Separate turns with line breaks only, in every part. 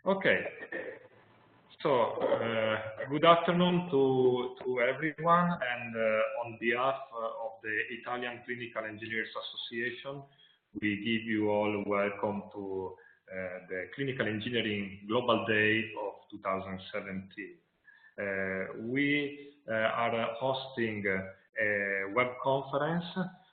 Okay. So, good afternoon to everyone, and on behalf of the Italian Clinical Engineers Association, we give you all welcome to the Clinical Engineering Global Day of 2017. We are hosting a web conference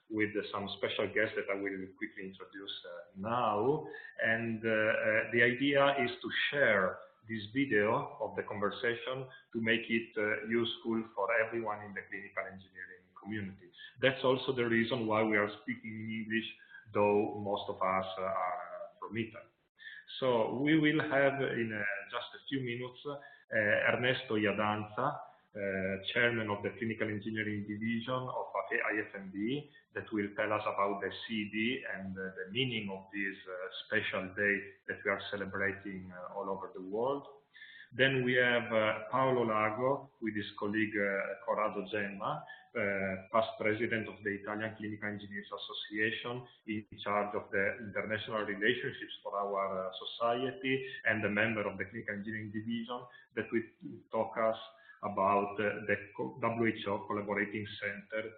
with some special guests that I will quickly introduce now, and the idea is to share this video of the conversation to make it useful for everyone in the clinical engineering community. That's also the reason why we are speaking in English, though most of us are from Italy. So we will have in just a few minutes Ernesto Iadanza, Chairman of the Clinical Engineering Division of IFMBE, that will tell us about the CED and the meaning of this special day that we are celebrating all over the world. Then we have Paolo Lago with his colleague Corrado, Gemma, past president of the Italian Clinical Engineers Association, in charge of the international relationships for our society, and a member of the Clinical Engineering Division, that will talk us about the WHO Collaborating Center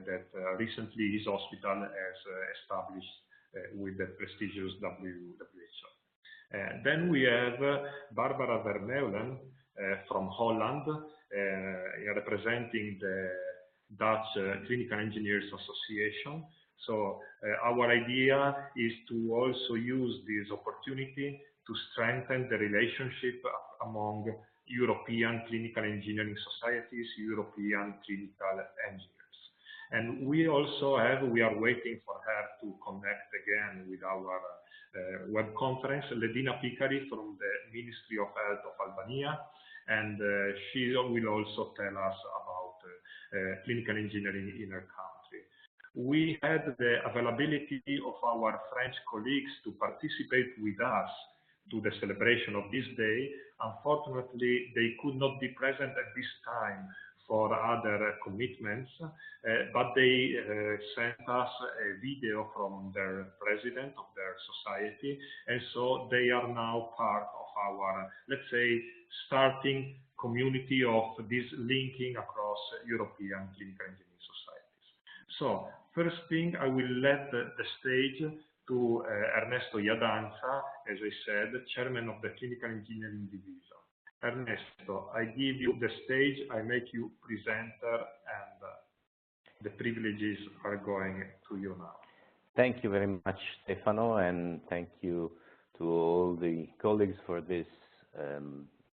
that recently his hospital has established with the prestigious WHO. Then we have Barbara Vermeulen from Holland, representing the Dutch Clinical Engineers Association. So our idea is to also use this opportunity to strengthen the relationship among European clinical engineering societies, European clinical engineers. And we also we are waiting for her to connect again with our web conference, Ledina Picari from the Ministry of Health of Albania, and she will also tell us about clinical engineering in her country. We had the availability of our French colleagues to participate with us to the celebration of this day. Unfortunately, they could not be present at this time for other commitments, but they sent us a video from their president of their society, and so they are now part of our, let's say, starting community of this linking across European clinical engineering societies. So, first thing, I will let the stage to Ernesto Iadanza, as I said, chairman of the Clinical Engineering Division. Ernesto, I give you the stage, I make you presenter, and the privileges are going to you now.
Thank you very much, Stefano, and thank you to all the colleagues for this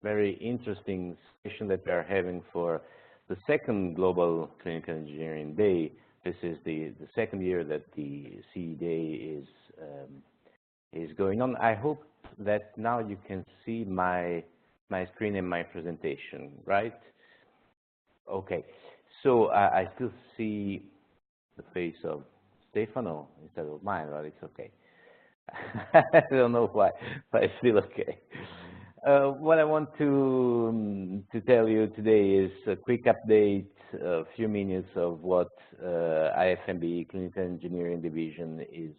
very interesting session that we are having for the second Global Clinical Engineering Day. This is the second year that the CE Day is going on. I hope that now you can see my screen and my presentation, right? Okay, so I still see the face of Stefano instead of mine, but it's okay. I don't know why, but it's still okay. What I want to tell you today is a quick update, a few minutes of what IFMBE Clinical Engineering Division is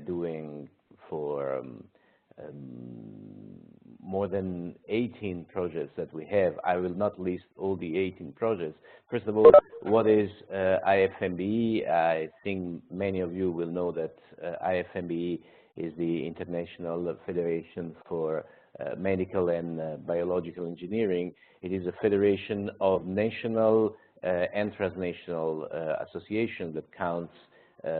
doing for more than 18 projects that we have. I will not list all the 18 projects. First of all, what is IFMBE? I think many of you will know that IFMBE is the International Federation for Medical and Biological Engineering. It is a federation of national and transnational associations that counts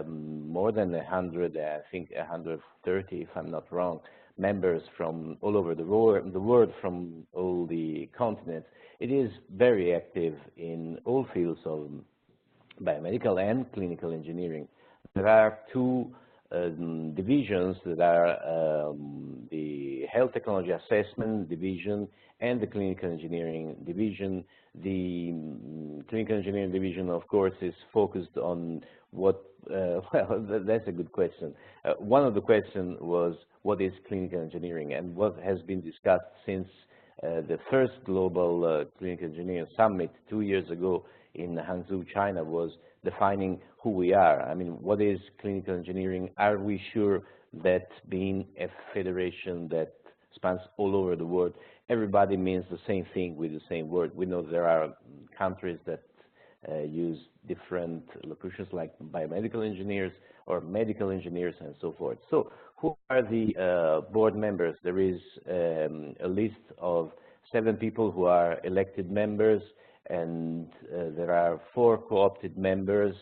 more than 100, I think 130, if I'm not wrong, members from all over the world, from all the continents. It is very active in all fields of biomedical and clinical engineering. There are two divisions that are the Health Technology Assessment Division and the Clinical Engineering Division. The Clinical Engineering Division, of course, is focused on what, well, that's a good question. One of the questions was, what is clinical engineering? And what has been discussed since the first Global Clinical Engineering Summit 2 years ago in Hangzhou, China, was defining who we are. I mean, what is clinical engineering? Are we sure that being a federation that spans all over the world. Everybody means the same thing with the same word. We know there are countries that use different locutions like biomedical engineers or medical engineers and so forth. So who are the board members? There is a list of 7 people who are elected members, and there are 4 co-opted members,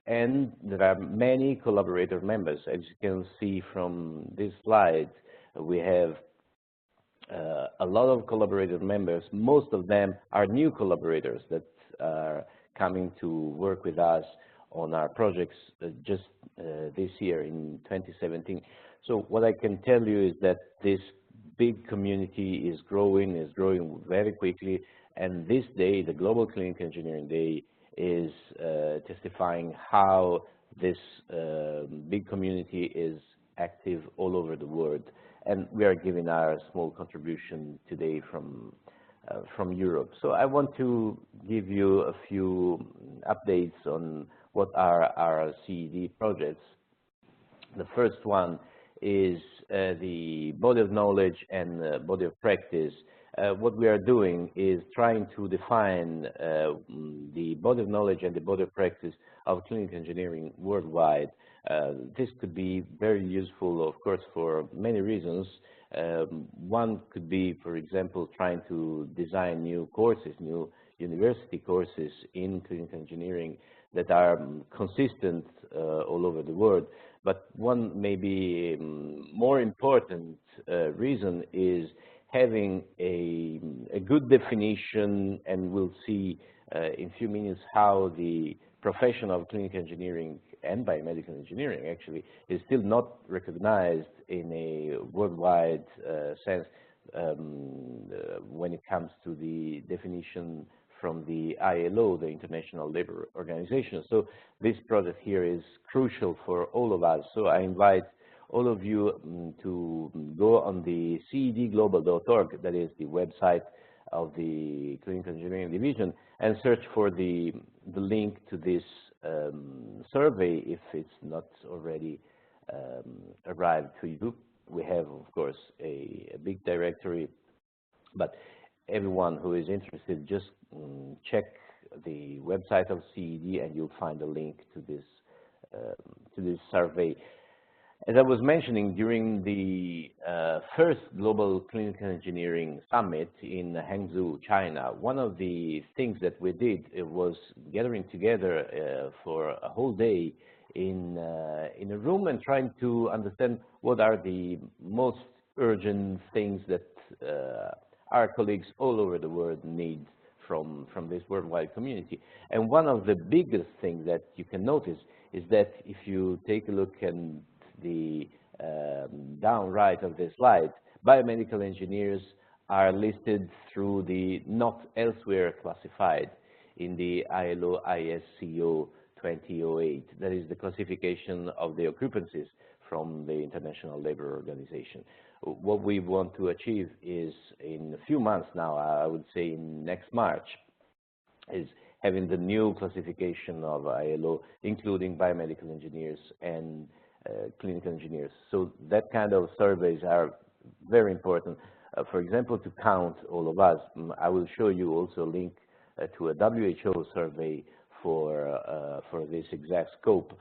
and there are many collaborator members. As you can see from this slide, we have a lot of collaborator members. Most of them are new collaborators that are coming to work with us on our projects just this year in 2017. So what I can tell you is that this big community is growing very quickly, and this day, the Global Clinical Engineering Day, is testifying how this big community is active all over the world, and we are giving our small contribution today from Europe. So I want to give you a few updates on what are our CED projects. The first one is the body of knowledge and body of practice. What we are doing is trying to define the body of knowledge and the body of practice of clinical engineering worldwide. This could be very useful, of course, for many reasons. One could be, for example, trying to design new courses, new university courses in clinical engineering that are consistent all over the world. But one maybe more important reason is having a good definition, and we'll see in a few minutes how the profession of clinical engineering and biomedical engineering actually is still not recognized in a worldwide sense when it comes to the definition from the ILO, the International Labour Organization. So this project here is crucial for all of us. So I invite all of you to go on the cedglobal.org, that is the website of the Clinical Engineering Division, and search for the link to this survey if it's not already arrived to you. We have, of course, a big directory, but everyone who is interested, just check the website of CED and you'll find a link to this survey. As I was mentioning, during the first Global Clinical Engineering Summit in Hangzhou, China, one of the things that we did was gathering together for a whole day in a room and trying to understand what are the most urgent things that our colleagues all over the world need from this worldwide community. And one of the biggest things that you can notice is that if you take a look at the down right of this slide, biomedical engineers are listed through the not elsewhere classified in the ILO ISCO 2008. That is the classification of the occupancies from the International Labour Organization. What we want to achieve is, in a few months now, I would say in next March, is having the new classification of ILO, including biomedical engineers and clinical engineers. So that kind of surveys are very important. For example, to count all of us, I will show you also a link to a WHO survey for this exact scope.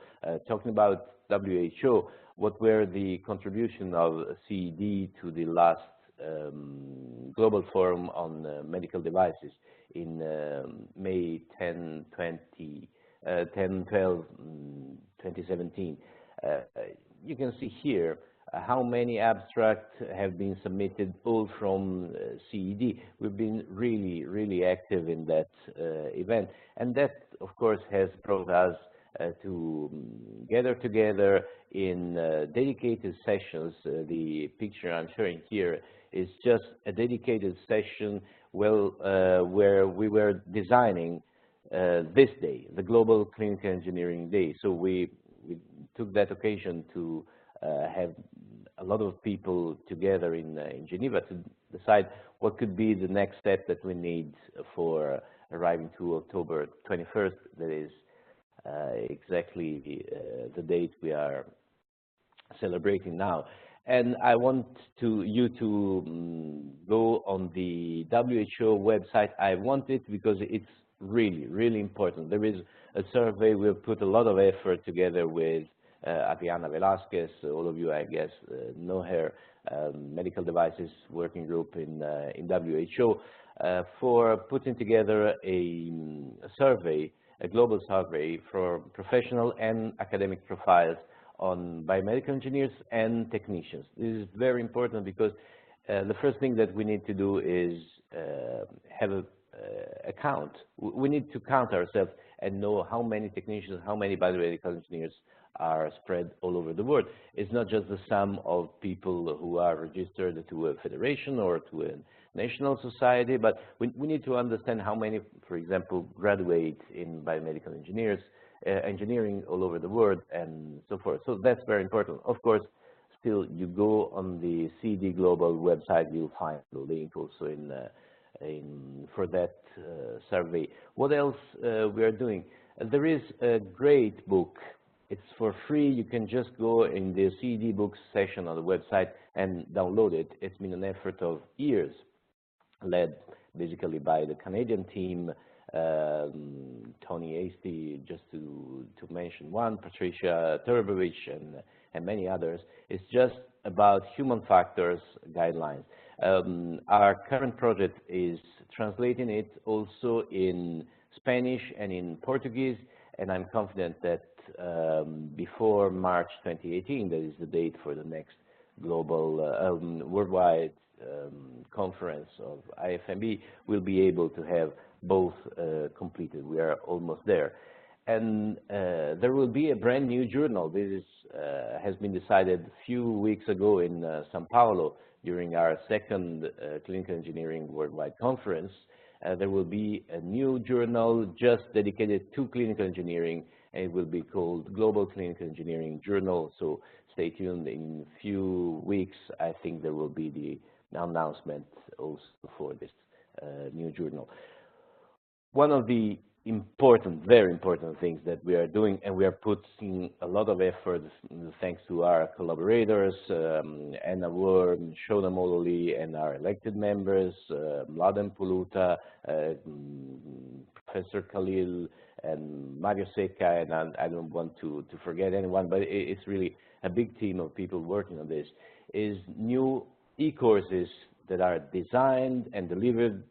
Talking about WHO, what were the contribution of CED to the last Global Forum on Medical Devices in May 10, 12, 2017. You can see here how many abstracts have been submitted, all from CED. We've been really active in that event, and that, of course, has brought us to gather together in dedicated sessions. The picture I'm showing here is just a dedicated session where we were designing this day, the Global Clinical Engineering Day. So we took that occasion to have a lot of people together in Geneva to decide what could be the next step that we need for arriving to October 21st. That is exactly the date we are celebrating now. And I want you to go on the WHO website. I want it because it's really, really important. There is a survey. We've put a lot of effort together with Adriana Velasquez. All of you, I guess, know her, medical devices working group in WHO, for putting together a survey, a global survey for professional and academic profiles on biomedical engineers and technicians. This is very important because the first thing that we need to do is have a count. We need to count ourselves and know how many technicians, how many biomedical engineers are spread all over the world. It's not just the sum of people who are registered to a federation or to a national society, but we need to understand how many, for example, graduate in biomedical engineering all over the world and so forth. So that's very important. Of course, still, you go on the CD Global website, you'll find the link also for that survey. What else we are doing? There is a great book. It's for free. You can just go in the CD books section on the website and download it. It's been an effort of years, led basically by the Canadian team, Tony Hasty, just to mention one, Patricia Turbovich, and many others. It's just about human factors guidelines. Our current project is translating it also in Spanish and in Portuguese, and I'm confident that before March 2018, that is the date for the next global worldwide conference of IFMBE, we'll be able to have both completed. We are almost there. And there will be a brand new journal. This has been decided a few weeks ago in Sao Paulo during our second Clinical Engineering Worldwide Conference. There will be a new journal just dedicated to clinical engineering, and it will be called Global Clinical Engineering Journal. So stay tuned. In a few weeks, I think there will be the announcement also for this new journal. One of the important, very important things that we are doing, and we are putting a lot of effort thanks to our collaborators, Anna Ward, Shona Mololi, and our elected members, Mladen Puluta, Professor Khalil, and Mario Secca, and I don't want to forget anyone, but it's really a big team of people working on this, is new e-courses that are designed and delivered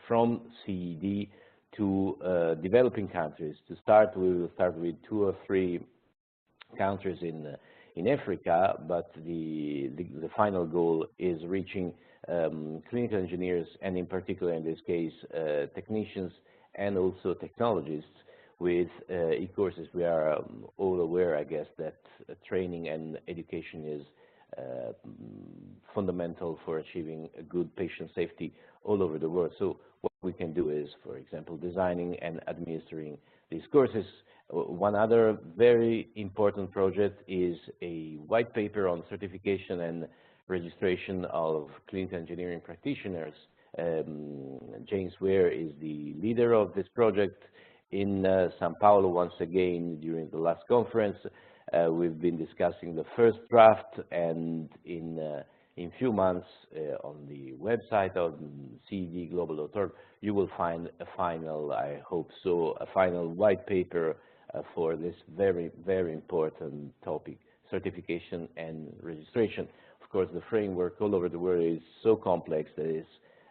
from CED to developing countries. To start, we will start with 2 or 3 countries in Africa, but the final goal is reaching clinical engineers, and in particular, in this case, technicians and also technologists with e-courses. We are all aware, I guess, that training and education is fundamental for achieving a good patient safety all over the world. So what we can do is, for example, designing and administering these courses. One other very important project is a white paper on certification and registration of clinical engineering practitioners. James Ware is the leader of this project in Sao Paulo. Once again, during the last conference, we've been discussing the first draft, and in few months on the website of cedglobal.org, you will find a final, I hope so, a final white paper for this very, very important topic, certification and registration. Of course, the framework all over the world is so complex that it's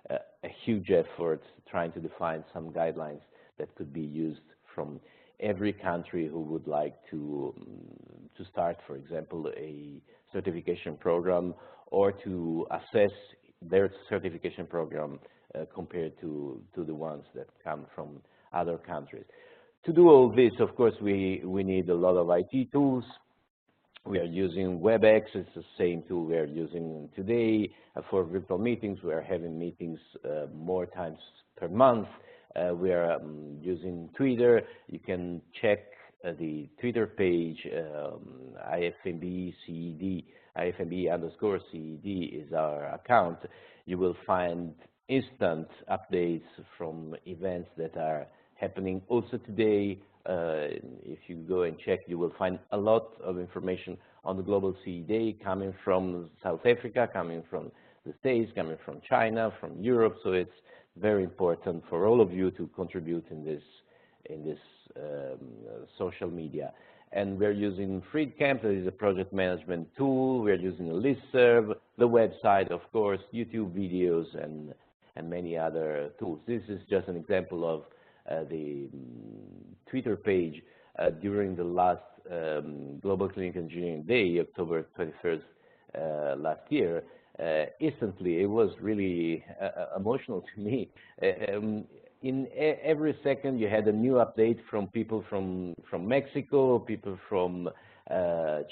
a huge effort trying to define some guidelines that could be used from every country who would like to start, for example, a certification program, or to assess their certification program compared to the ones that come from other countries. To do all this, of course, we need a lot of IT tools. We are using WebEx. It's the same tool we are using today. For virtual meetings, we are having meetings more times per month. We are using Twitter. You can check the Twitter page, IFMBE CED, IFMBE_CED is our account. You will find instant updates from events that are happening also today. If you go and check, you will find a lot of information on the Global CE Day, coming from South Africa, coming from the States, coming from China, from Europe. So it's very important for all of you to contribute in this social media. And we're using FreeCamp, that is a project management tool. We're using a listserv, the website, of course, YouTube videos, and many other tools. This is just an example of the Twitter page during the last Global Clinical Engineering Day, October 21st last year. Instantly, it was really emotional to me. In every second, you had a new update from people from Mexico, people from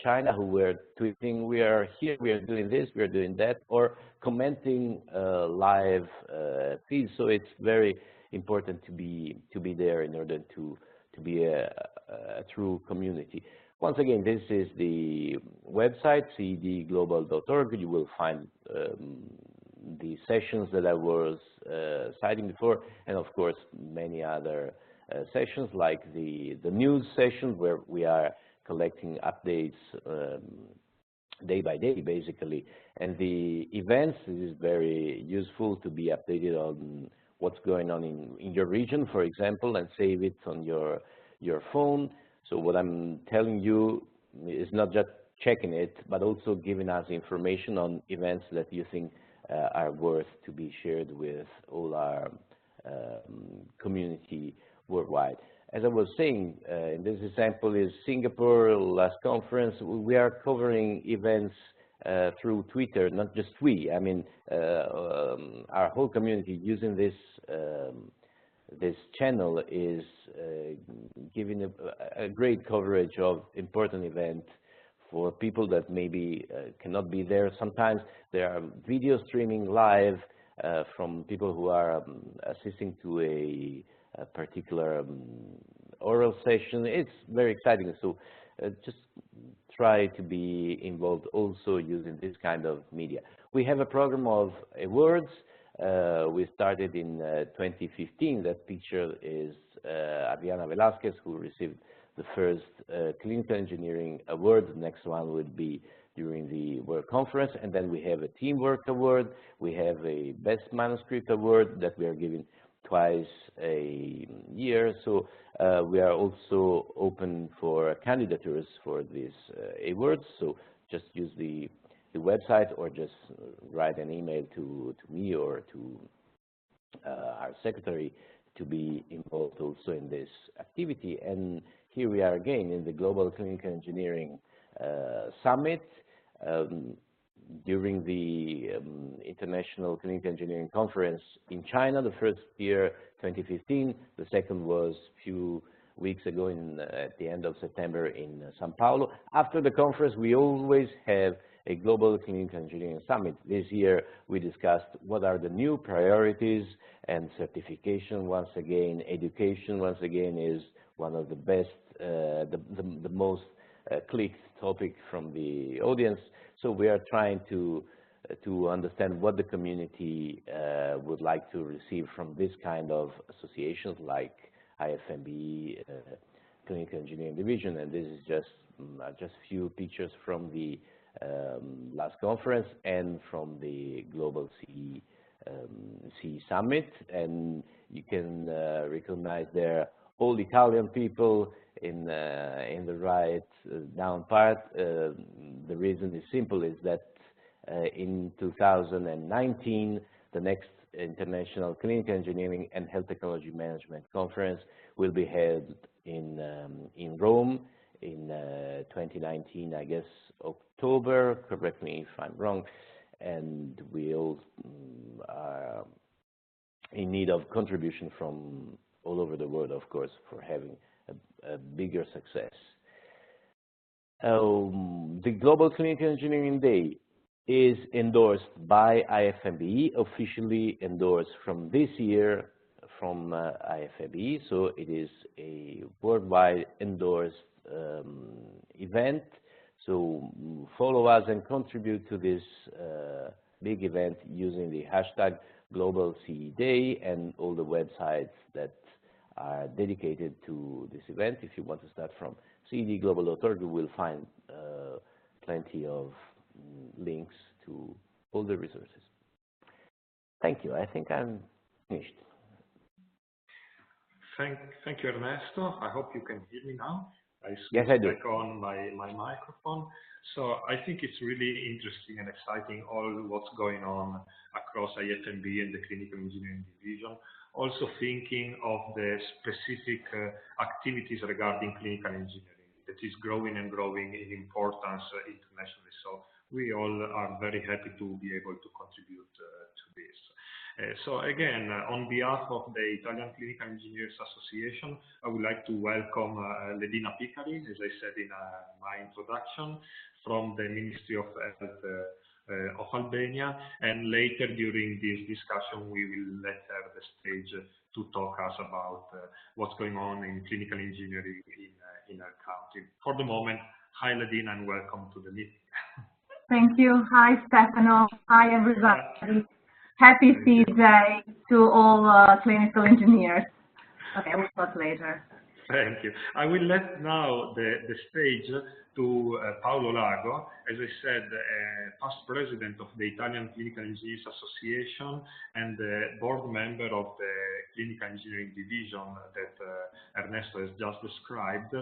China who were tweeting, we are here, we are doing this, we are doing that, or commenting live feeds. So it's very important to be there in order to be a true community. Once again, this is the website, cedglobal.org. You will find the sessions that I was citing before, and of course many other sessions like the news session, where we are collecting updates day by day, basically. And the events, it is very useful to be updated on what's going on in your region, for example, and save it on your phone. So what I'm telling you is not just checking it, but also giving us information on events that you think are worth to be shared with all our community worldwide. As I was saying, in this example is Singapore last conference. We are covering events through Twitter, not just we. I mean, our whole community using this this channel is giving a great coverage of important events for people that maybe cannot be there. Sometimes there are video streaming live from people who are assisting to a particular oral session. It's very exciting. So just try to be involved also using this kind of media. We have a program of awards. We started in 2015. That picture is Adriana Velasquez, who received the first Clinical Engineering Award. The next one would be during the World Conference. And then we have a Teamwork Award. We have a Best Manuscript Award that we are giving twice a year. So we are also open for candidatures for these awards. So just use the website, or just write an email to me or to our secretary to be involved also in this activity. And here we are again in the Global Clinical Engineering Summit. During the International Clinical Engineering Conference in China, the first year, 2015. The second was a few weeks ago at the end of September in Sao Paulo. After the conference, we always have a Global Clinical Engineering Summit. This year, we discussed what are the new priorities, and certification, once again, education, once again, is one of the best, the most clicked topic from the audience. So we are trying to understand what the community would like to receive from this kind of associations like IFMBE, Clinical Engineering Division, and this is just a few pictures from the last conference and from the Global CE Summit. And you can recognize there all Italian people in the right down part. The reason is simple, is that in 2019, the next International Clinical Engineering and Health Technology Management Conference will be held in Rome in 2019, I guess October, correct me if I'm wrong, and we all are in need of contribution from all over the world, of course, for having a bigger success. The Global Clinical Engineering Day is endorsed by IFMBE, officially endorsed from this year from IFMBE, so it is a worldwide endorsed event. So follow us and contribute to this big event using the hashtag Global CE Day and all the websites that are dedicated to this event. If you want to start from cedglobal.org, you will find plenty of links to all the resources. Thank you. I think I'm finished.
Thank you, Ernesto. I hope you can hear me now.
Yes, I do.
Back on my microphone. So I think it's really interesting and exciting all what's going on across IFMBE and the Clinical Engineering Division. Also thinking of the specific activities regarding clinical engineering that is growing and growing in importance internationally. So we all are very happy to be able to contribute to this. So again, on behalf of the Italian Clinical Engineers Association, I would like to welcome Ledina Picari, as I said in my introduction, from the Ministry of Health of Albania, and later during this discussion we will let her the stage to talk us about what's going on in clinical engineering in our country. For the moment, hi Ledina and welcome to the meeting.
Thank you. Hi Stefano. Hi everybody. Happy CJ to all clinical engineers. Okay, we'll talk later.
Thank you. I will let now the stage to Paolo Lago, as I said, past president of the Italian Clinical Engineers Association and board member of the Clinical Engineering Division that Ernesto has just described.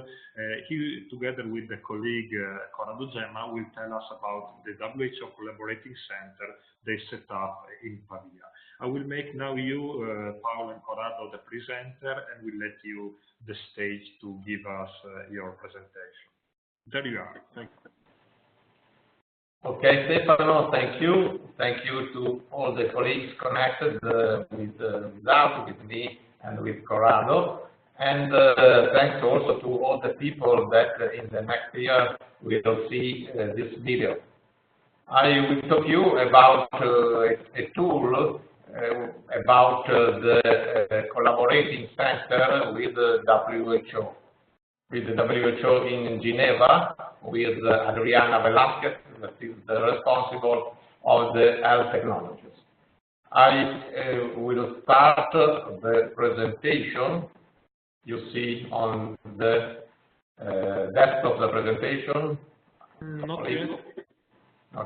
He, together with the colleague Corrado Gemma, will tell us about the WHO Collaborating Center they set up in Pavia. I will make now you, Paolo and Corrado, the presenter, and will let you the stage to give us your presentation. There you are. Thank you.
Okay, Stefano, thank you. Thank you to all the colleagues connected with me, and with Corrado. And thanks also to all the people that in the next year will see this video. I will talk to you about a tool about the collaborating center with the WHO. With the WHO in Geneva, with Adriana Velasquez, that is the responsible of the health technologies. I will start the presentation. You see on the desktop the presentation.
Not yet.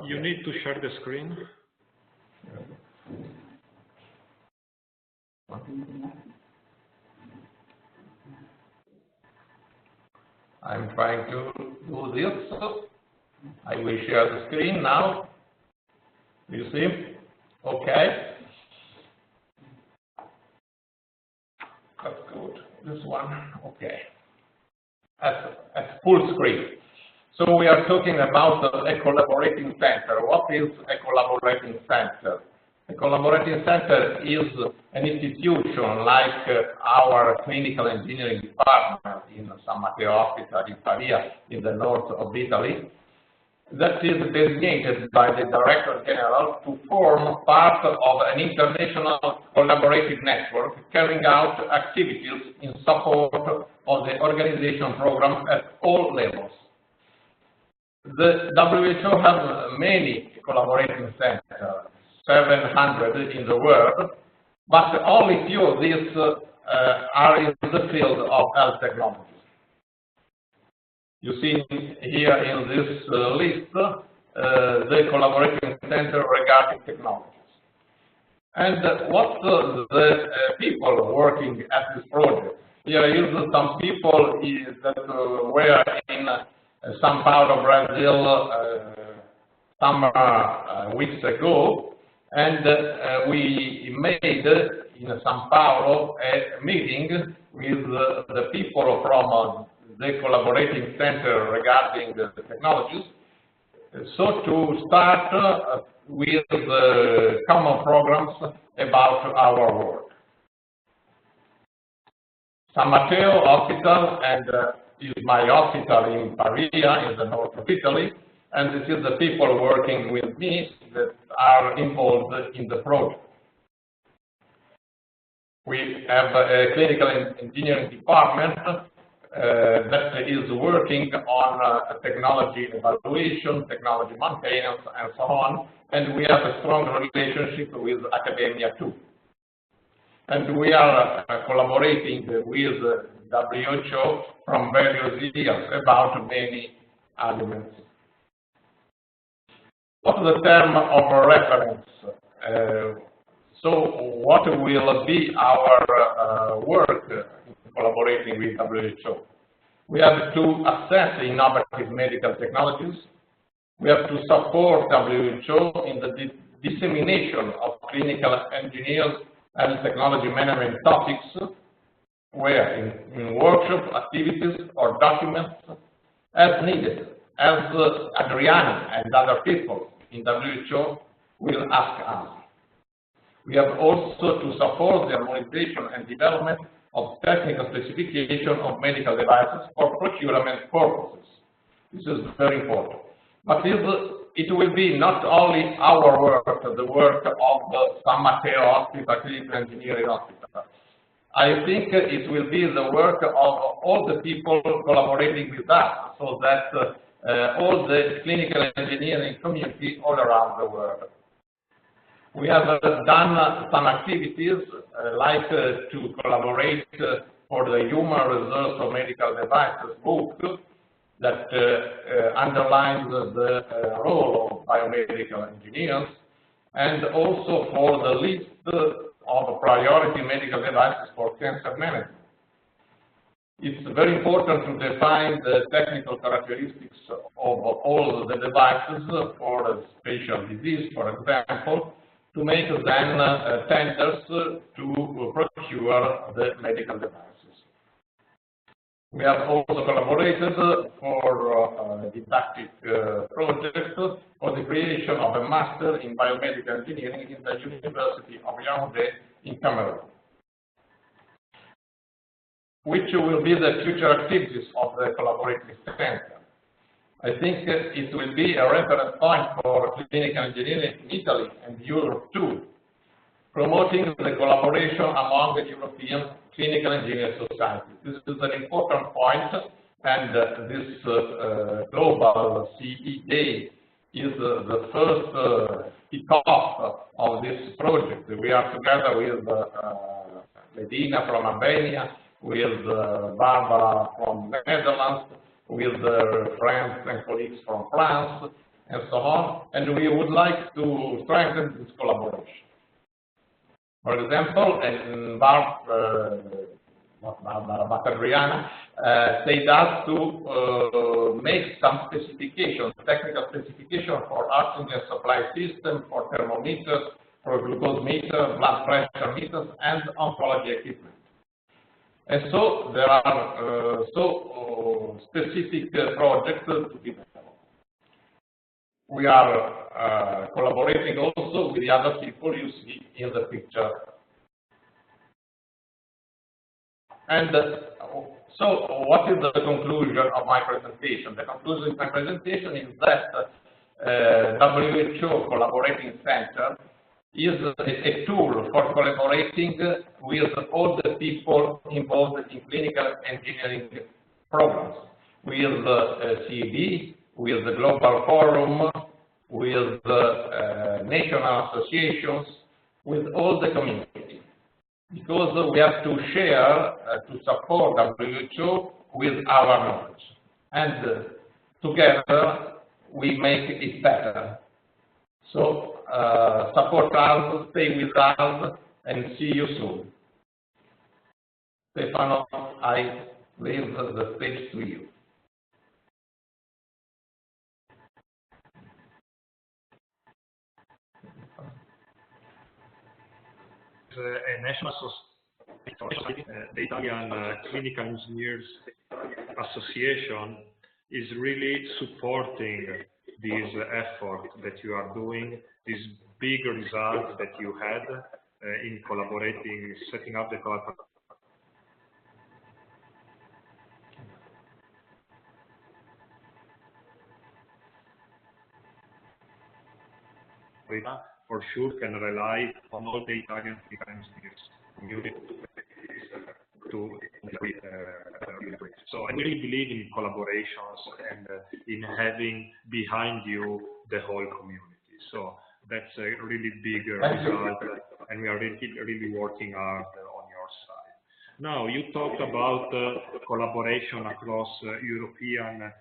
You need to share the screen.
I'm trying to do this. I will share the screen now. You see? Okay. That's good. This one. Okay. At full screen. So we are talking about a collaborating center. What is a collaborating center? A collaborating center is an institution like our clinical engineering department in San Matteo Hospital in Pavia, in the north of Italy, that is designated by the Director General to form part of an international collaborative network carrying out activities in support of the organization program at all levels. The WHO has many collaborating centers, 700 in the world, but only few of these are in the field of health technologies. You see here in this list the collaborating center regarding technologies. And what the people working at this project? Here is some people that were in São Paulo, Brazil, some weeks ago, and we made in São Paulo a meeting with the people from the collaborating center regarding the technologies, so to start with common programs about our work. San Matteo Hospital and is my hospital in Pavia, in the north of Italy, and this is the people working with me that are involved in the project. We have a clinical engineering department that is working on technology evaluation, technology maintenance, and so on, and we have a strong relationship with academia too. And we are collaborating with WHO from various years about many elements. What's the term of reference? So what will be our work in collaborating with WHO? We have to assess innovative medical technologies. We have to support WHO in the dissemination of clinical engineers and technology management topics, where in workshop activities or documents as needed, as Adriana and other people in WHO will ask us. We have also to support the harmonization and development of technical specification of medical devices for procurement purposes. This is very important. But it will be not only our work, the work of San Matteo Hospital, clinical engineering hospital. I think it will be the work of all the people collaborating with us, so that all the clinical engineering community all around the world. We have done some activities like to collaborate for the Human Resource of Medical Devices book that underlines the role of biomedical engineers, and also for the list of priority medical devices for cancer management. It's very important to define the technical characteristics of all the devices for a special disease, for example, to make then tenders to procure the medical devices. We have also collaborated for a didactic project for the creation of a master in biomedical engineering in the University of Yaoundé in Cameroon, which will be the future activities of the collaborating center. I think it will be a reference point for clinical engineering in Italy and Europe too, promoting the collaboration among the European clinical engineering society. This is an important point, and this global CE Day is the first kick-off of this project. We are together with Ledina from Albania, with Barbara from Netherlands, with friends and colleagues from France, and so on, and we would like to strengthen this collaboration. For example, Adriana said us to make some specifications, technical specifications for oxygen supply system, for thermometers, for glucose meter, blood pressure meters, and oncology equipment. And so there are specific projects to be developed. We are collaborating also with the other people you see in the picture. And so what is the conclusion of my presentation? The conclusion of my presentation is that WHO Collaborating Center is a tool for collaborating with all the people involved in clinical engineering programs, with CEB, with the Global Forum, with national associations, with all the community. Because we have to share, to support WHO with our knowledge. And together we make it better. So support us, stay with us, and see you soon. Stefano, I leave the stage to you.
A national society, the Italian Clinical Engineers Association is really supporting this effort that you are doing, this big result that you had in collaborating, setting up the collaboration for sure can rely on all the Italian engineers community to so I really believe in collaborations and in having behind you the whole community. So that's a really big result, and we are really working hard on your side. Now, you talked about collaboration across European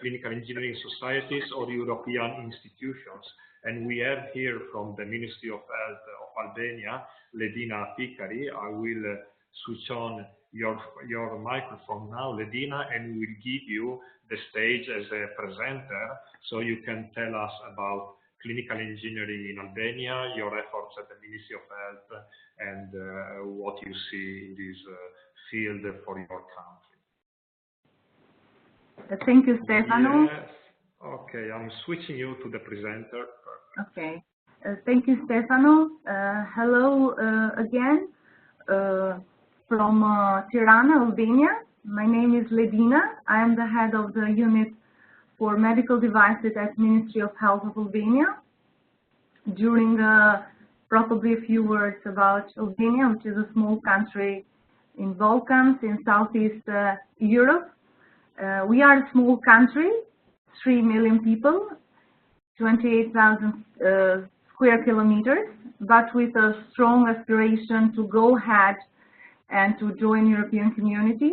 clinical engineering societies or European institutions. And we have here from the Ministry of Health of Albania, Ledina Picari. I will switch on your microphone now, Ledina, and we will give you the stage as a presenter so you can tell us about clinical engineering in Albania, your efforts at the Ministry of Health, and what you see in this field for your country.
Thank you, Stefano.
Yes. Okay, I'm switching you to the presenter.
Okay. Thank you, Stefano. Hello again from Tirana, Albania. My name is Ledina. I am the head of the unit for medical devices at Ministry of Health of Albania. During probably a few words about Albania, which is a small country in Balkans, in Southeast Europe. We are a small country, 3 million people, 28,000 square kilometers, but with a strong aspiration to go ahead and to join European community.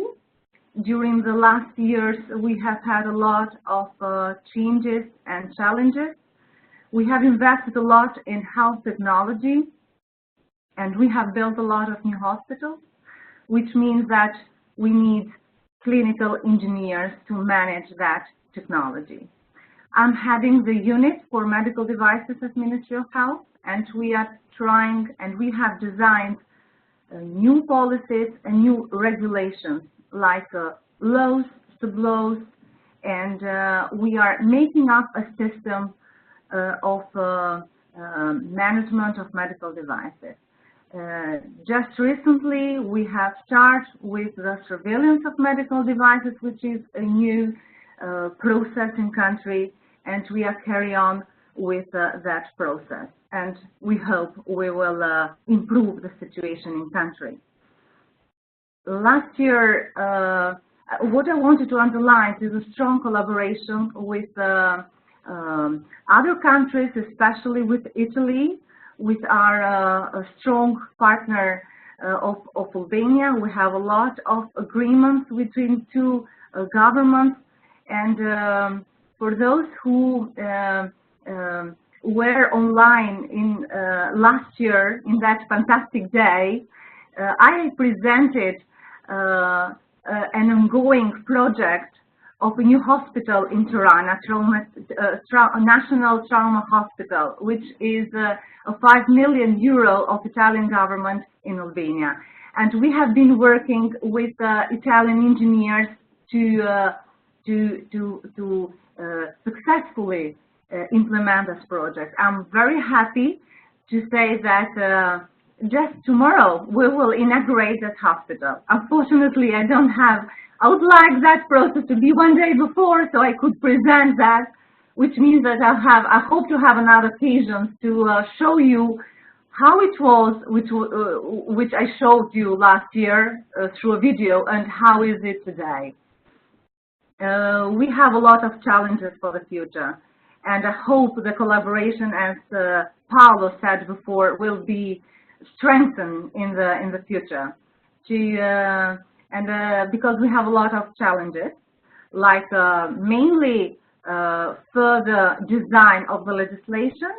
During the last years, we have had a lot of changes and challenges. We have invested a lot in health technology, and we have built a lot of new hospitals, which means that we need clinical engineers to manage that technology. I'm heading the unit for medical devices at Ministry of Health, and we are trying, and we have designed new policies and new regulations like laws, sub-laws, and we are making up a system of management of medical devices. Just recently, we have started with the surveillance of medical devices, which is a new process in country, and we are carrying on with that process. And we hope we will improve the situation in country. Last year, what I wanted to underline is a strong collaboration with other countries, especially with Italy, with our strong partner of Albania. We have a lot of agreements between two governments, and for those who were online in last year, in that fantastic day, I presented an ongoing project of a new hospital in Tirana, National Trauma Hospital, which is a 5 million euro of Italian government in Albania. And we have been working with Italian engineers to successfully implement this project. I'm very happy to say that just tomorrow we will inaugurate that hospital. Unfortunately, I would like that process to be one day before so I could present that, which means that I hope to have another occasion to show you how it was, which I showed you last year through a video, and how is it today. We have a lot of challenges for the future, and I hope the collaboration, as Paolo said before, will be strengthened in the future. Because we have a lot of challenges, like mainly further design of the legislation,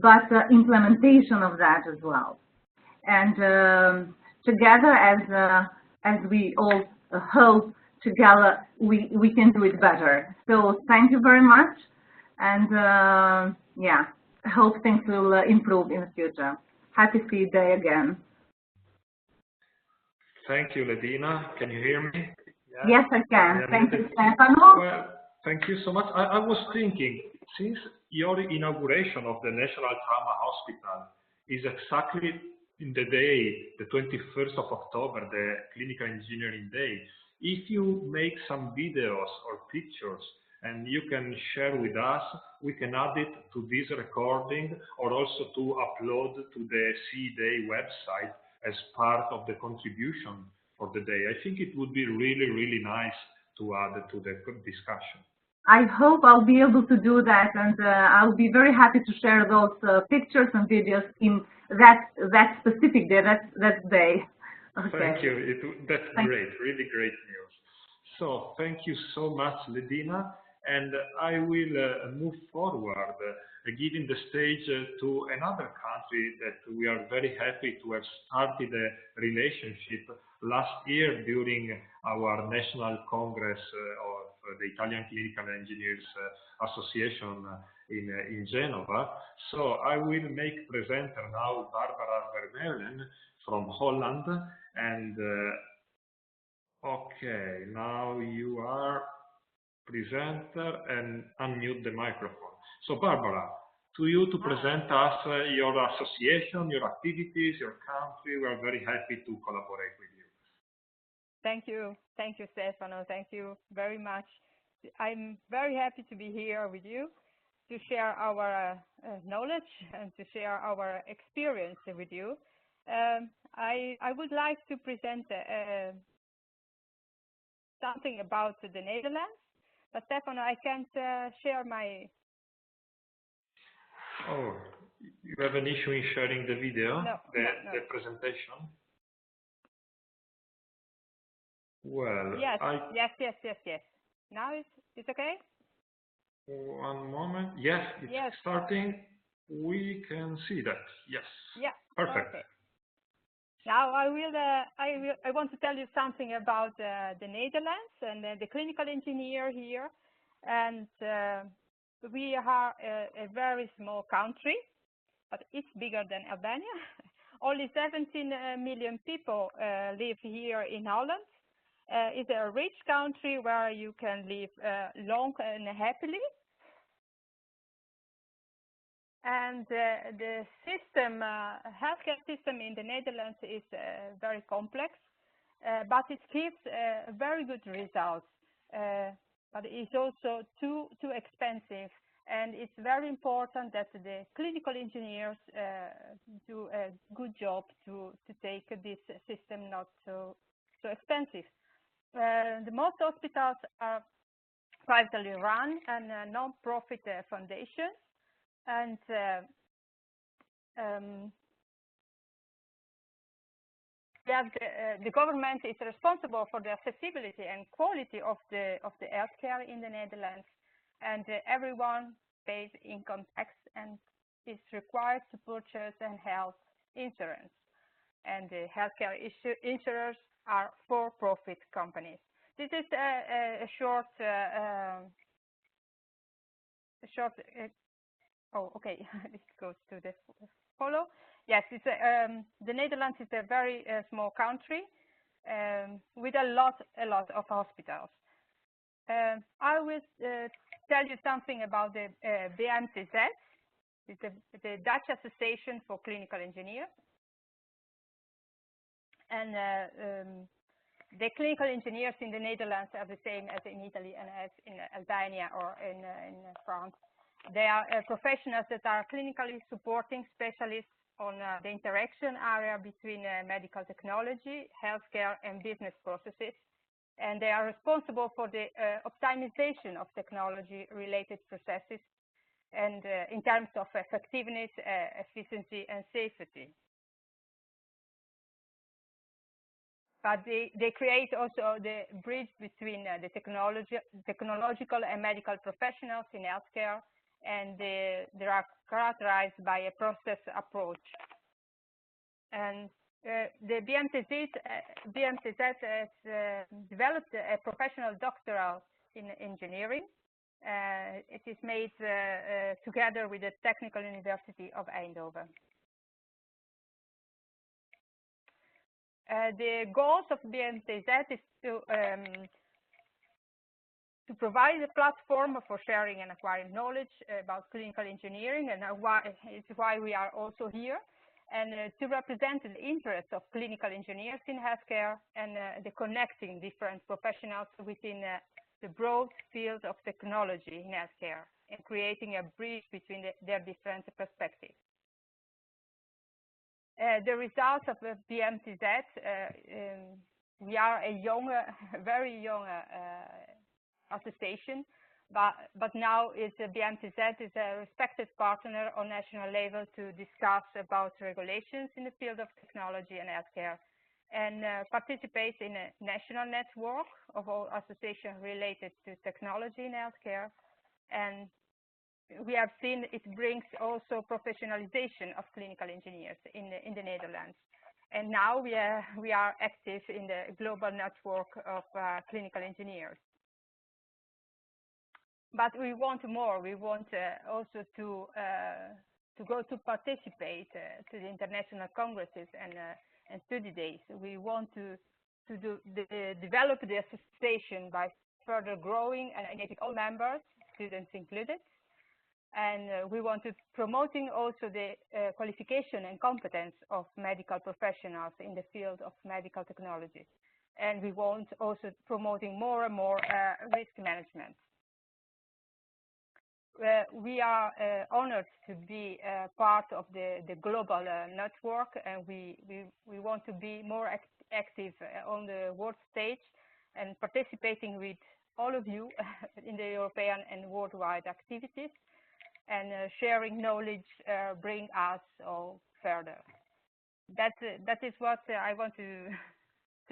but implementation of that as well. And together, as we all hope, together we can do it better. So thank you very much, and yeah, I hope things will improve in the future. Happy Seed Day again.
Thank you, Ledina. Can you hear me?
Yeah. Yes, I can. Thank you, Stefano.
Well, thank you so much. I was thinking, since your inauguration of the National Trauma Hospital is exactly in the day, the 21st of October, the Clinical Engineering Day, if you make some videos or pictures and you can share with us, we can add it to this recording, or also to upload to the CE Day website as part of the contribution for the day. I think it would be really, really nice to add to the discussion.
I hope I'll be able to do that, and I'll be very happy to share those pictures and videos in that specific day, that day. Okay.
Thank you. That's great, really great news. So thank you so much, Ledina. And I will move forward, giving the stage to another country that we are very happy to have started a relationship last year during our National Congress of the Italian Clinical Engineers Association in Genova. So I will make presenter now Barbara Vermeulen from Holland. And okay, now you are presenter and unmute the microphone. So Barbara, to you to present us your association, your activities, your country. We are very happy to collaborate with you.
Thank you, Stefano. Thank you very much. I'm very happy to be here with you to share our knowledge and to share our experience with you. I would like to present something about the Netherlands, but Stefano, I can't share my...
Oh, you have an issue in sharing the video,
no.
the presentation? Well,
yes. Now it's okay?
One moment. Yes, it's starting. We can see that. Yes.
Yeah.
Perfect.
Okay. Now I want to tell you something about the Netherlands and the clinical engineer here. And we are a very small country, but it's bigger than Albania. Only 17 million people live here in Holland. It's a rich country where you can live long and happily. And the system, healthcare system in the Netherlands is very complex, but it gives very good results. But it's also too expensive, and it's very important that the clinical engineers do a good job to take this system not so expensive. The most hospitals are privately run and non-profit foundations, and the government is responsible for the accessibility and quality of the healthcare in the Netherlands, and everyone pays income tax and is required to purchase a health insurance. And the healthcare insurers are for-profit companies. This is a short. Oh, okay. This goes to the follow. Yes, it's the Netherlands is a very small country with a lot of hospitals. I will tell you something about the BMTZ. It's the Dutch Association for Clinical Engineers. And the clinical engineers in the Netherlands are the same as in Italy and as in Albania or in France. They are professionals that are clinically supporting specialists on the interaction area between medical technology, healthcare, and business processes. And they are responsible for the optimization of technology-related processes and in terms of effectiveness, efficiency, and safety. But they create also the bridge between the technological and medical professionals in healthcare, and they are characterized by a process approach. And the BMTZ has developed a professional doctoral in engineering. It is made together with the Technical University of Eindhoven. The goals of BMTZ is to provide a platform for sharing and acquiring knowledge about clinical engineering, and it's why we are also here, and to represent the interests of clinical engineers in healthcare and the connecting different professionals within the broad field of technology in healthcare and creating a bridge between their different perspectives. The results of the BMTZ, we are a young, very young association, but now BMTZ is a respected partner on national level to discuss about regulations in the field of technology and healthcare, and participates in a national network of all associations related to technology in healthcare. And we have seen it brings also professionalization of clinical engineers in the Netherlands. And now we are active in the global network of clinical engineers. But we want more. We want also to go to participate to the international congresses and study days. We want to develop the association by further growing and engaging all members, students included. And we want to promoting also the qualification and competence of medical professionals in the field of medical technology. And we want also promoting more and more risk management. We are honored to be part of the global network, and we want to be more active on the world stage and participating with all of you in the European and worldwide activities, and sharing knowledge bring us all further. That is what I want to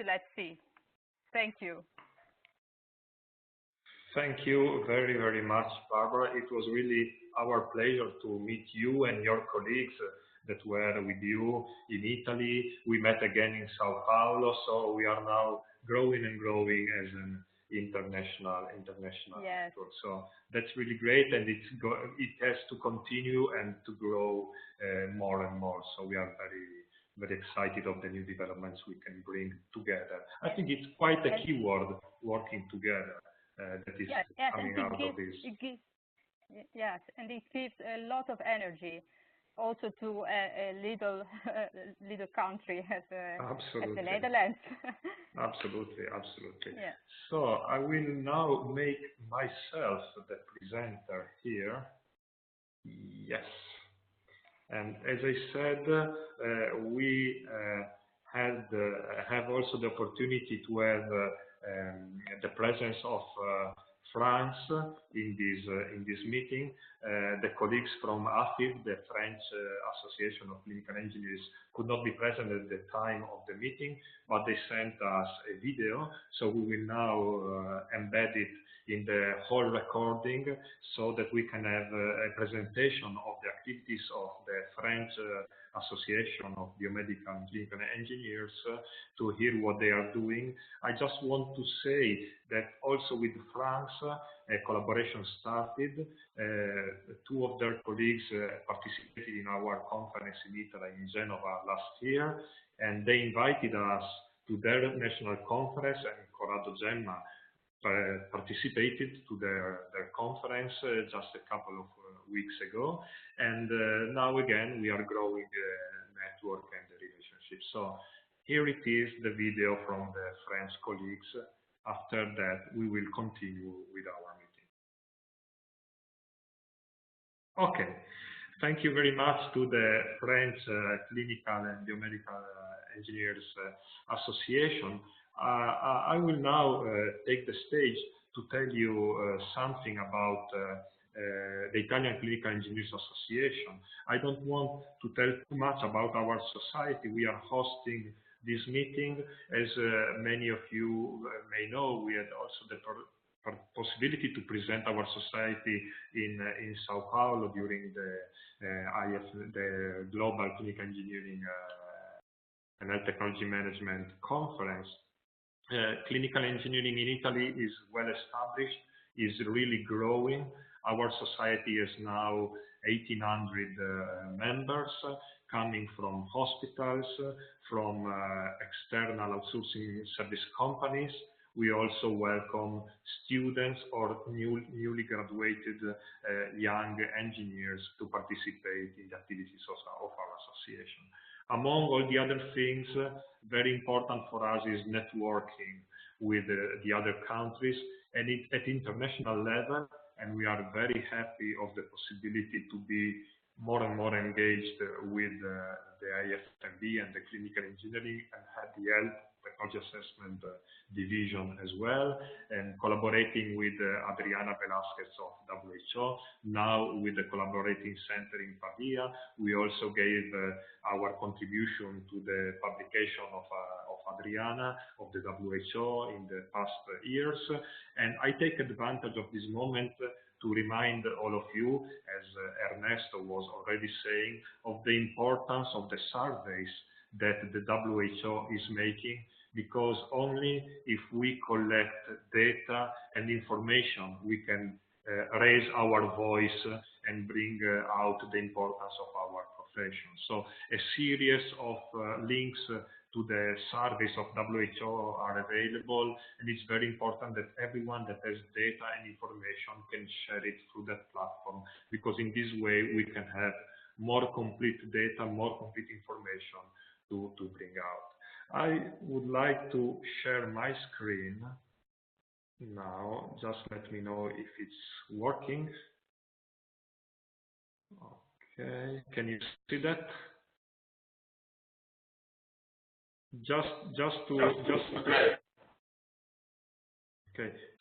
let's see. Thank you.
Thank you very, very much, Barbara. It was really our pleasure to meet you and your colleagues that were with you in Italy. We met again in Sao Paulo, so we are now growing and growing as an international
yes.
network. So that's really great, and it has to continue and to grow more and more. So we are very, very excited of the new developments we can bring together. I think it's quite a key word, working together. That is coming out of this.
Yes, and it gives a lot of energy also to a little country as the Netherlands.
Absolutely, absolutely.
Yeah.
So I will now make myself the presenter here. Yes. And as I said, we have also the opportunity to have the presence of France in this meeting. The colleagues from AFIB, the French Association of Clinical Engineers, could not be present at the time of the meeting, but they sent us a video, so we will now embed it in the whole recording so that we can have a presentation of the activities of the French Association of Biomedical and Clinical Engineers to hear what they are doing. I just want to say that also with France, a collaboration started. Two of their colleagues participated in our conference in Italy, in Genova last year, and they invited us to their national conference, and Corrado, Gemma participated to their conference just a couple of weeks ago, and now again we are growing the network and the relationship. So here it is, the video from the French colleagues. After that we will continue with our meeting. Okay, thank you very much to the French Clinical and Biomedical Engineers Association. I will now take the stage to tell you something about the Italian Clinical Engineers Association. I don't want to tell too much about our society. We are hosting this meeting. As many of you may know, we had also the possibility to present our society in Sao Paulo during the Global Clinical Engineering and Health Technology Management Conference. Clinical engineering in Italy is well established, is really growing. Our society is now 1,800 members coming from hospitals, from external outsourcing service companies. We also welcome students or newly graduated young engineers to participate in the activities of our association. Among all the other things, very important for us is networking with the other countries and at international level, and we are very happy of the possibility to be more and more engaged with the IFMBE and the clinical engineering, and had the health technology assessment division as well, and collaborating with Adriana Velasquez of WHO, now with the collaborating center in Pavia. We also gave our contribution to the publication of Adriana, of the WHO in the past years. And I take advantage of this moment to remind all of you, as Ernesto was already saying, of the importance of the surveys that the WHO is making, because only if we collect data and information we can raise our voice and bring out the importance of our profession. So a series of links to the surveys of WHO are available, and it's very important that everyone that has data and information can share it through that platform, because in this way we can have more complete data, more complete information to bring out. I would like to share my screen now. Just let me know if it's working. Okay, can you see that? Just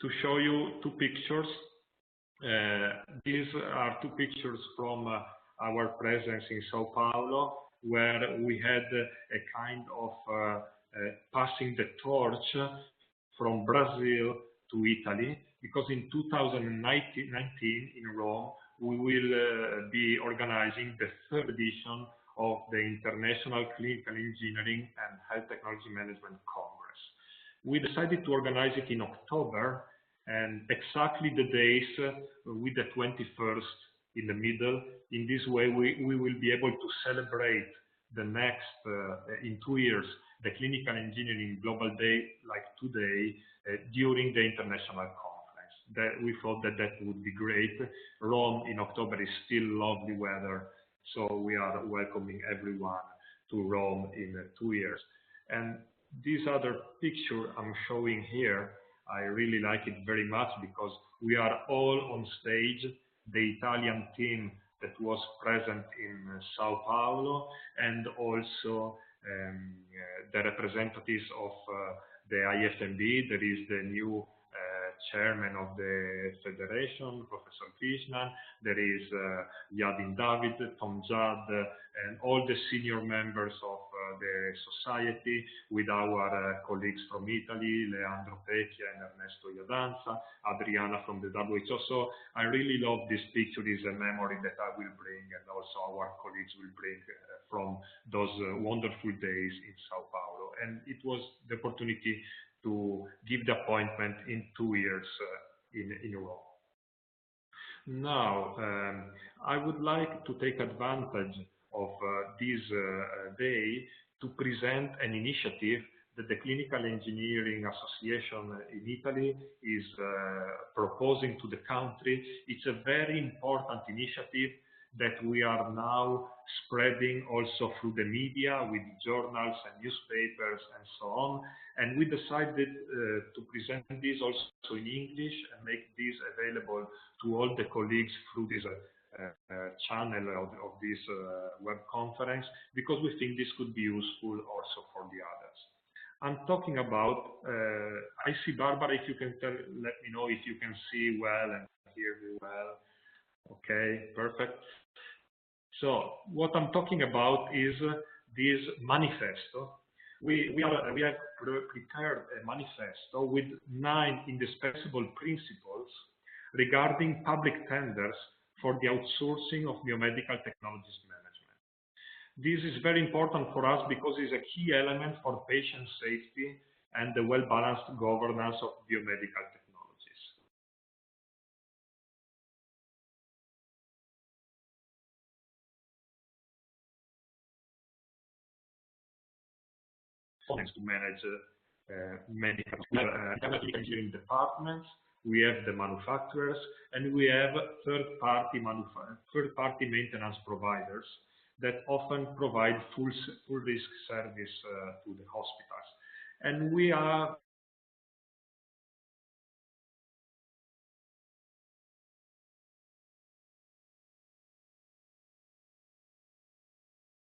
to show you two pictures. These are two pictures from our presence in Sao Paulo, where we had a kind of passing the torch from Brazil to Italy, because in 2019 in Rome we will be organizing the third edition of the International Clinical Engineering and Health Technology Management Congress. We decided to organize it in October, and exactly the days with the 21st in the middle. In this way, we will be able to celebrate the next, in 2 years, the Clinical Engineering Global Day, like today, during the international conference. That we thought that would be great. Rome in October is still lovely weather, so we are welcoming everyone to Rome in 2 years. And this other picture I'm showing here, I really like it very much, because we are all on stage, the Italian team that was present in Sao Paulo, and also the representatives of the IFMBE. There is the new chairman of the federation, Professor Krishnan. There is Yadin David, Tom Judd, and all the senior members of the society, with our colleagues from Italy, Leandro Pecchia and Ernesto Iadanza, Adriana from the WHO. So I really love this picture. It's a memory that I will bring, and also our colleagues will bring from those wonderful days in Sao Paulo. And it was the opportunity to give the appointment in 2 years in Rome. Now, I would like to take advantage of this day to present an initiative that the Clinical Engineering Association in Italy is proposing to the country. It's a very important initiative that we are now spreading also through the media, with journals and newspapers and so on. And we decided to present this also in English and make this available to all the colleagues through this channel of this web conference, because we think this could be useful also for the others. I'm talking about, I see Barbara, if you can let me know if you can see well and hear me well. Okay, perfect. So what I'm talking about is this manifesto. We have prepared a manifesto with 9 indispensable principles regarding public tenders for the outsourcing of biomedical technologies management. This is very important for us because it's a key element for patient safety and the well-balanced governance of biomedical technologies. To manage medical engineering departments, we have the manufacturers, and we have third-party maintenance providers that often provide full risk service to the hospitals. And we are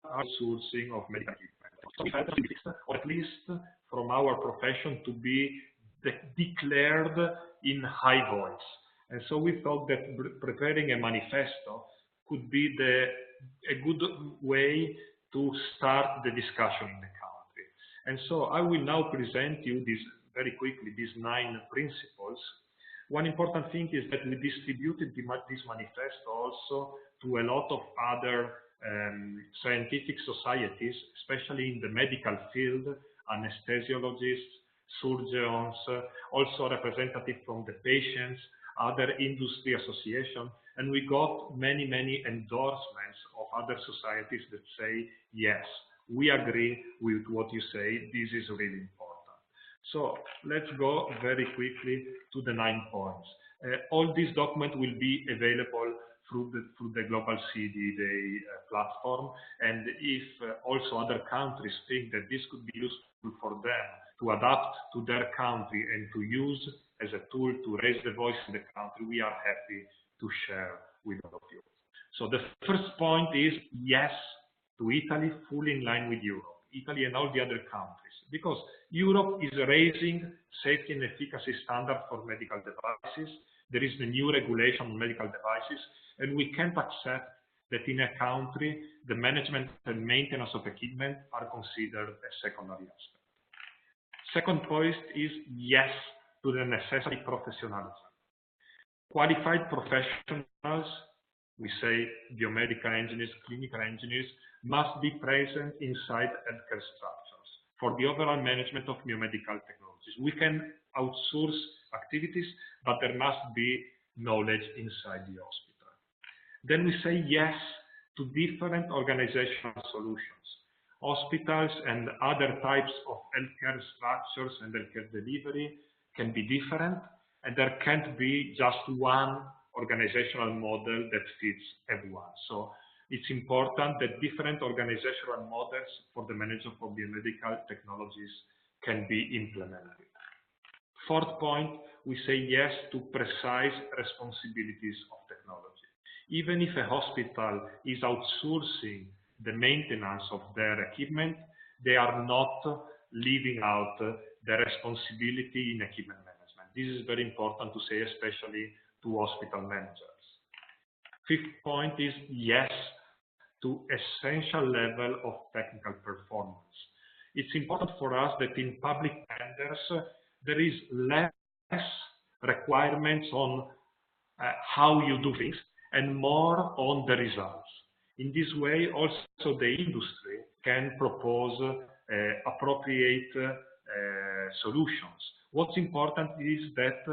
outsourcing of medical equipment, or at least from our profession, to be declared in high voice. And so we thought that preparing a manifesto could be a good way to start the discussion in the country. And so I will now present you very quickly these 9 principles. One important thing is that we distributed this manifesto also to a lot of other scientific societies, especially in the medical field, anesthesiologists, surgeons, also representatives from the patients, other industry associations, and we got many, many endorsements of other societies that say, yes, we agree with what you say, this is really important. So let's go very quickly to the 9 points. All these documents will be available through the Global CDD platform, and if also other countries think that this could be useful for them to adapt to their country and to use as a tool to raise the voice in the country, we are happy to share with all of you. So the first point is yes to Italy, fully in line with Europe, Italy and all the other countries, because Europe is raising safety and efficacy standards for medical devices. There is the new regulation on medical devices, and we can't accept that in a country the management and maintenance of equipment are considered a secondary aspect. Second point is yes to the necessary professionalism. Qualified professionals, we say biomedical engineers, clinical engineers, must be present inside healthcare structures for the overall management of biomedical technologies. We can outsource activities, but there must be knowledge inside the hospital. Then we say yes to different organizational solutions. Hospitals and other types of healthcare structures and healthcare delivery can be different, and there can't be just one organizational model that fits everyone. So it's important that different organizational models for the management of biomedical technologies can be implemented. Fourth point, we say yes to precise responsibilities of technology. Even if a hospital is outsourcing the maintenance of their equipment, they are not leaving out the responsibility in equipment management. This is very important to say, especially to hospital managers. Fifth point is yes to essential level of technical performance. It's important for us that in public tenders, there is less requirements on how you do things and more on the results. In this way, also the industry can propose appropriate solutions. What's important is that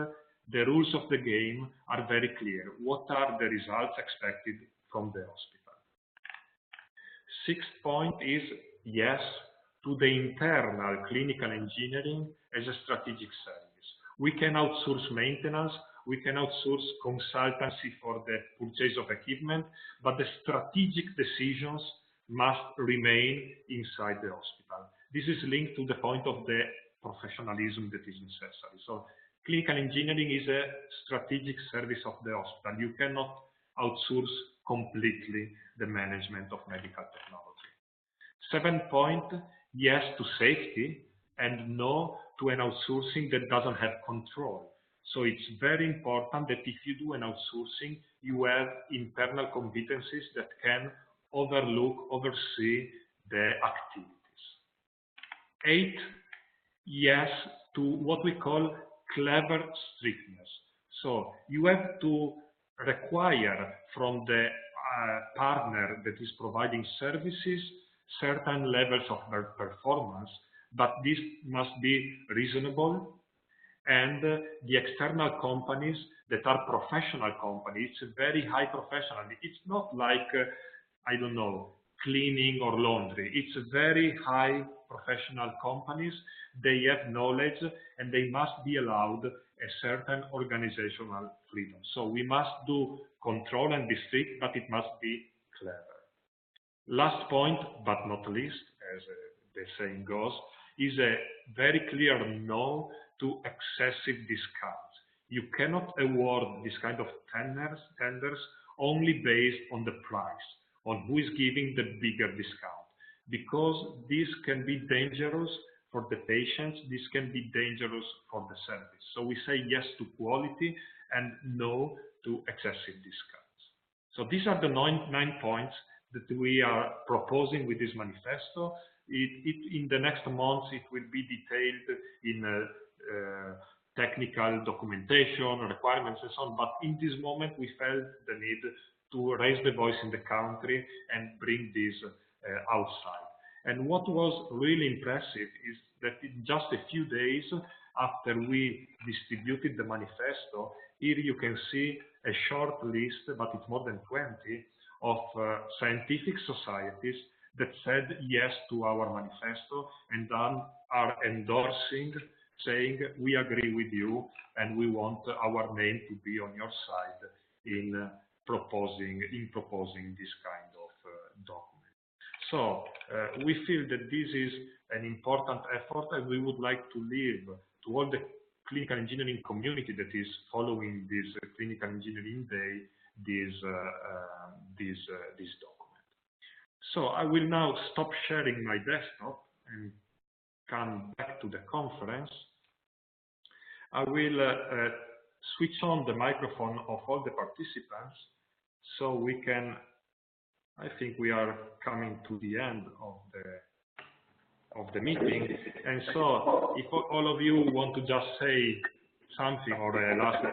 the rules of the game are very clear. What are the results expected from the hospital? Sixth point is yes to the internal clinical engineering as a strategic service. We can outsource maintenance, we can outsource consultancy for the purchase of equipment, but the strategic decisions must remain inside the hospital. This is linked to the point of the professionalism that is necessary. So clinical engineering is a strategic service of the hospital. You cannot outsource completely the management of medical technology. 7th point, yes to safety and no to an outsourcing that doesn't have control. So it's very important that if you do an outsourcing, you have internal competencies that can oversee the activities. 8, yes to what we call clever strictness. So you have to require from the partner that is providing services certain levels of performance, but this must be reasonable. And the external companies that are professional companies, it's a very high professional. It's not like, I don't know, cleaning or laundry. It's a very high professional companies. They have knowledge and they must be allowed a certain organizational freedom. So we must do control and be strict, but it must be clever. Last point, but not least, as the saying goes, is a very clear no to excessive discounts. You cannot award this kind of tenders only based on the price, on who is giving the bigger discount, because this can be dangerous for the patients, this can be dangerous for the service. So we say yes to quality and no to excessive discounts. So these are the 9 points that we are proposing with this manifesto. in the next months, it will be detailed in technical documentation, requirements, and so on. But in this moment, we felt the need to raise the voice in the country and bring this outside. And what was really impressive is that in just a few days after we distributed the manifesto, here you can see a short list, but it's more than 20, of scientific societies that said yes to our manifesto and are endorsing, saying we agree with you and we want our name to be on your side in proposing this kind of document. So we feel that this is an important effort, and we would like to leave to all the clinical engineering community that is following this clinical engineering day this document. So I will now stop sharing my desktop and come back to the conference. I will switch on the microphone of all the participants so we can, I think we are coming to the end of the meeting. And so if all of you want to just say something or last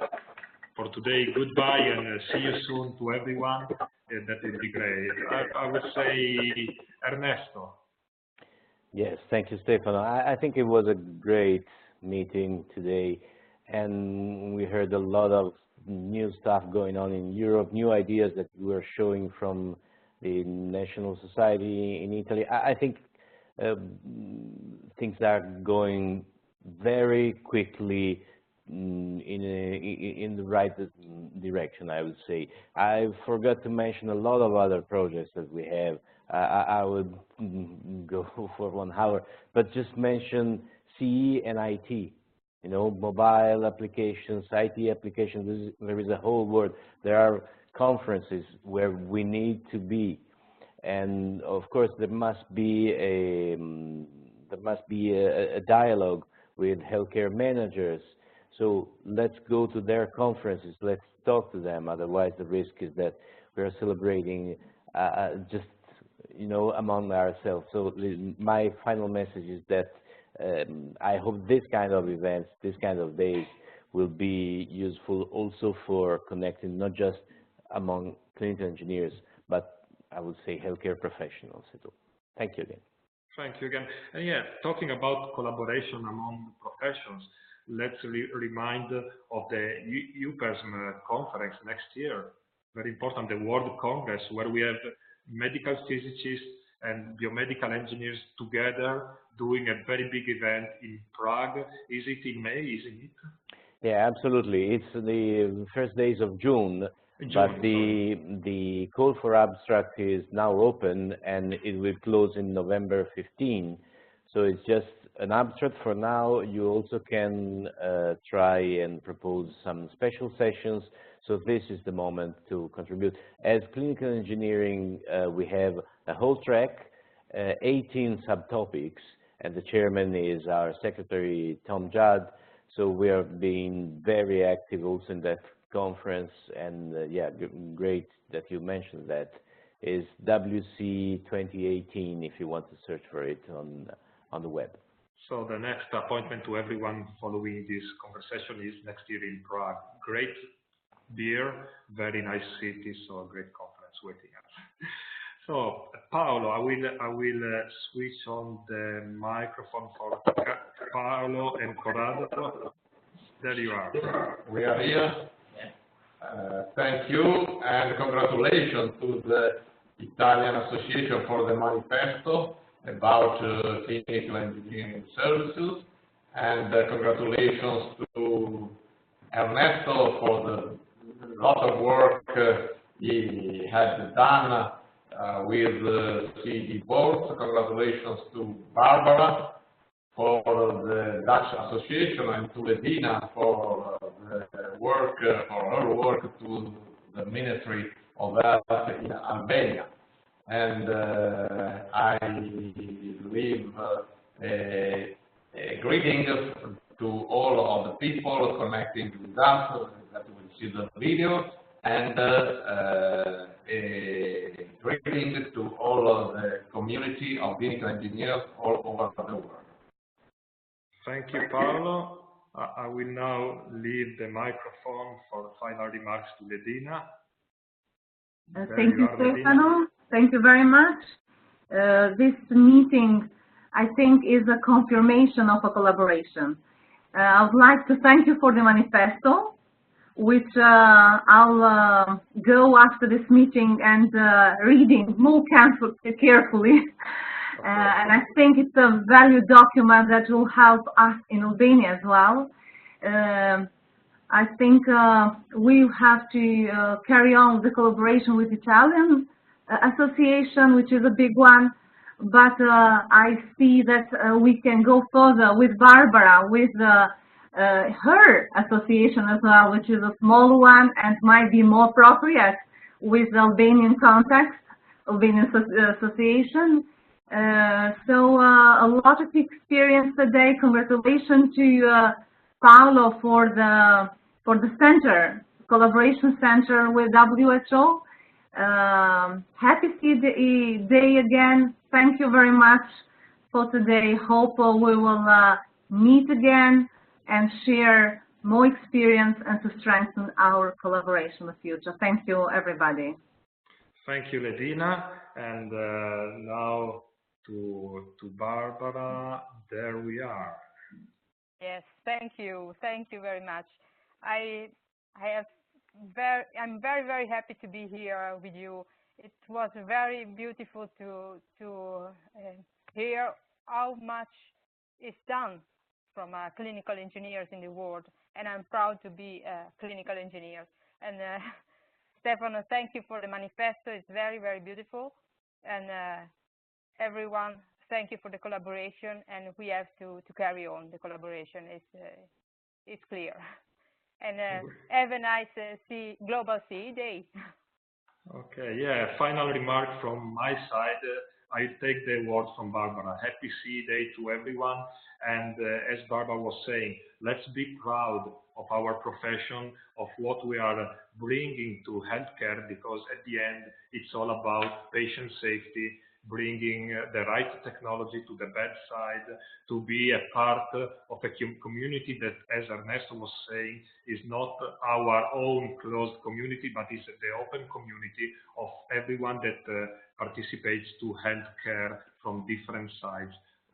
for today, goodbye and see you soon to everyone, that would be great. I would say Ernesto.
Yes, thank you, Stefano. I think it was a great meeting today, and we heard a lot of new stuff going on in Europe, new ideas that we were showing from the National Society in Italy. I think things are going very quickly in the right direction, I would say. I forgot to mention a lot of other projects that we have. I would go for 1 hour, but just mention CE and IT, you know, mobile applications, IT applications. There is a whole world. There are conferences where we need to be, and of course there must be a dialogue with healthcare managers. So let's go to their conferences, let's talk to them, otherwise the risk is that we are celebrating just, you know, among ourselves. So my final message is that I hope this kind of events, this kind of days will be useful also for connecting not just among clinical engineers, but I would say healthcare professionals. Thank you again.
Thank you again. And yeah, talking about collaboration among professions, let's remind of the UPERSM conference next year. Very important, the World Congress, where we have medical physicists and biomedical engineers together doing a very big event in Prague. Is it in May, isn't it?
Yeah, absolutely. It's the first days of June, but the call for abstract is now open and it will close in November 15. So it's just an abstract for now. You also can try and propose some special sessions. So this is the moment to contribute. As clinical engineering, we have a whole track, 18 subtopics, and the chairman is our secretary, Tom Judd. So we are being very active also in that conference, and yeah, great that you mentioned that. Is WC 2018 if you want to search for it on the web.
So the next appointment to everyone following this conversation is next year in Prague. Great beer, very nice city, so a great conference waiting us. So Paolo, I will switch on the microphone for Paolo and Corrado. There you are.
We are here. Thank you and congratulations to the Italian Association for the Manifesto about clinical engineering services, and congratulations to Ernesto for the lot of work he had done with the CED board. Congratulations to Barbara for the Dutch Association and to Ledina for the work, for her work to the Ministry of Health in Albania. And I leave a greeting to all of the people connecting with us that will see the video, and a greeting to all of the community of clinical engineers all over the world.
Thank you, Paolo. I will now leave the microphone for final remarks to Ledina.
Thank you, Stefano. Thank you very much. This meeting, I think, is a confirmation of a collaboration. I would like to thank you for the manifesto, which I'll go after this meeting and reading more carefully. And I think it's a value document that will help us in Albania as well. I think we have to carry on the collaboration with Italian association, which is a big one. But I see that we can go further with Barbara, with her association as well, which is a small one and might be more appropriate with Albanian context, Albanian association. So a lot of experience today. Congratulations to Paolo for the center, collaboration center with WHO. Happy Seed Day again. Thank you very much for today. Hope we will meet again and share more experience and to strengthen our collaboration in the future. Thank you, everybody.
Thank you, Ledina. And now to Barbara. There we are.
Yes, thank you very much. I'm very, very happy to be here with you. It was very beautiful to hear how much is done from clinical engineers in the world, and I'm proud to be a clinical engineer. And Stefano, thank you for the manifesto. It's very, very beautiful. And everyone, thank you for the collaboration, and we have to carry on the collaboration. It's clear. And have a nice Global CE Day.
Okay, yeah, final remark from my side. I take the word from Barbara. Happy CE Day to everyone. And as Barbara was saying, let's be proud of our profession, of what we are bringing to healthcare, because at the end, it's all about patient safety, bringing the right technology to the bedside, to be a part of a community that, as Ernesto was saying, is not our own closed community, but is the open community of everyone that participates to healthcare from different sides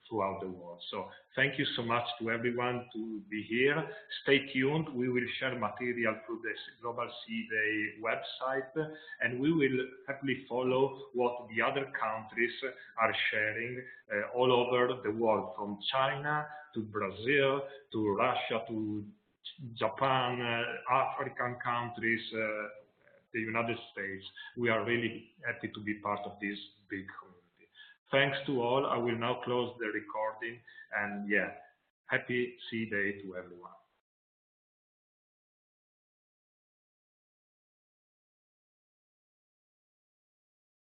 throughout the world. So thank you so much to everyone to be here. Stay tuned. We will share material through the Global CE Day website, and we will happily follow what the other countries are sharing all over the world, from China to Brazil to Russia to Japan, African countries, the United States. We are really happy to be part of this big community. Thanks to all. I will now close the recording, and yeah, happy CE Day to everyone.